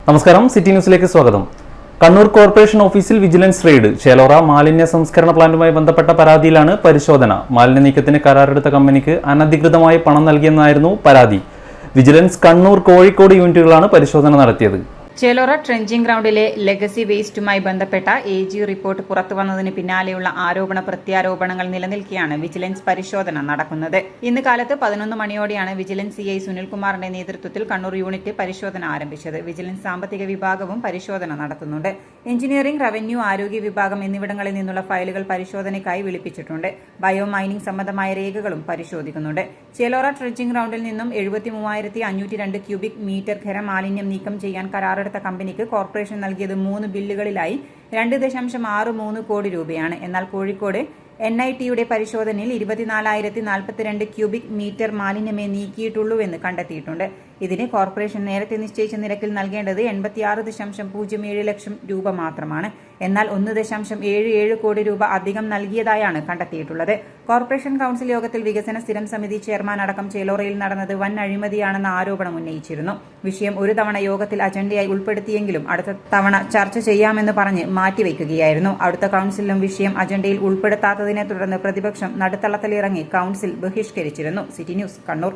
നമസ്കാരം, സിറ്റി ന്യൂസിലേക്ക് സ്വാഗതം. കണ്ണൂർ കോർപ്പറേഷൻ ഓഫീസിൽ വിജിലൻസ് റെയ്ഡ്. ചേലോറ മാലിന്യ സംസ്കരണ പ്ലാന്റുമായി ബന്ധപ്പെട്ട പരാതിയിലാണ് പരിശോധന. മാലിന്യ നീക്കത്തിന് കരാറെടുത്ത കമ്പനിക്ക് അനധികൃതമായി പണം നൽകിയെന്നായിരുന്നു പരാതി. വിജിലൻസ് കണ്ണൂർ, കോഴിക്കോട് യൂണിറ്റുകളാണ് പരിശോധന നടത്തിയത്. ചേലോറ ട്രെഞ്ചിംഗ് ഗ്രൗണ്ടിലെ ലെഗസി വേസ്റ്റുമായി ബന്ധപ്പെട്ട AG റിപ്പോർട്ട് പുറത്തുവന്നതിന് പിന്നാലെയുള്ള ആരോപണ പ്രത്യാരോപണങ്ങൾ നിലനിൽക്കെയാണ് വിജിലൻസ് പരിശോധന നടക്കുന്നത്. ഇന്ന് കാലത്ത് 11 മണിയോടെയാണ് വിജിലൻസ് CI സുനിൽകുമാറിന്റെ നേതൃത്വത്തിൽ കണ്ണൂർ യൂണിറ്റ് പരിശോധന ആരംഭിച്ചത്. വിജിലൻസ് സാമ്പത്തിക വിഭാഗവും പരിശോധന നടത്തുന്നുണ്ട്. എഞ്ചിനീയറിംഗ്, റവന്യൂ, ആരോഗ്യ വിഭാഗം എന്നിവിടങ്ങളിൽ നിന്നുള്ള ഫയലുകൾ പരിശോധനയ്ക്കായി വിളിപ്പിച്ചിട്ടുണ്ട്. ബയോ മൈനിംഗ് സംബന്ധമായ രേഖകളും പരിശോധിക്കുന്നുണ്ട്. ചേലോറ ട്രെഞ്ചിംഗ് ഗ്രൗണ്ടിൽ നിന്നും 73,502 ക്യൂബിക് മീറ്റർ ഖരമാലിന്യം നീക്കം ചെയ്യാൻ കരാർ കമ്പനിക്ക് കോർപ്പറേഷൻ നൽകിയത് 3 ബില്ലുകളിലായി 2.63 കോടി രൂപയാണ്. എന്നാൽ കോഴിക്കോട് NITയുടെ പരിശോധനയിൽ 24,042 ക്യൂബിക് മീറ്റർ മാലിന്യമേ നീക്കിയിട്ടുള്ളൂവെന്ന് കണ്ടെത്തിയിട്ടുണ്ട്. ഇതിന് കോർപ്പറേഷൻ നേരത്തെ നിശ്ചയിച്ച നിരക്കിൽ നൽകേണ്ടത് 86.07 ലക്ഷം രൂപ മാത്രമാണ്. എന്നാൽ 1.77 കോടി രൂപ അധികം നൽകിയതായാണ് കണ്ടെത്തിയിട്ടുള്ളത്. കോർപ്പറേഷൻ കൌൺസിൽ യോഗത്തിൽ വികസന സ്ഥിരം സമിതി ചെയർമാൻ അടക്കം ചേലോറയിൽ നടന്നത് വൻ അഴിമതിയാണെന്ന ആരോപണം ഉന്നയിച്ചിരുന്നു. വിഷയം ഒരു തവണ യോഗത്തിൽ അജണ്ടയായി ഉൾപ്പെടുത്തിയെങ്കിലും അടുത്ത തവണ ചർച്ച ചെയ്യാമെന്ന് പറഞ്ഞ് മാറ്റിവെക്കുകയായിരുന്നു. അടുത്ത കൌൺസിലിലും വിഷയം അജണ്ടയിൽ ഉൾപ്പെടുത്താത്തതിനെ തുടർന്ന് പ്രതിപക്ഷം നടുത്തളത്തിലിറങ്ങി കൌൺസിൽ ബഹിഷ്കരിച്ചിരുന്നു. City news, Kannur.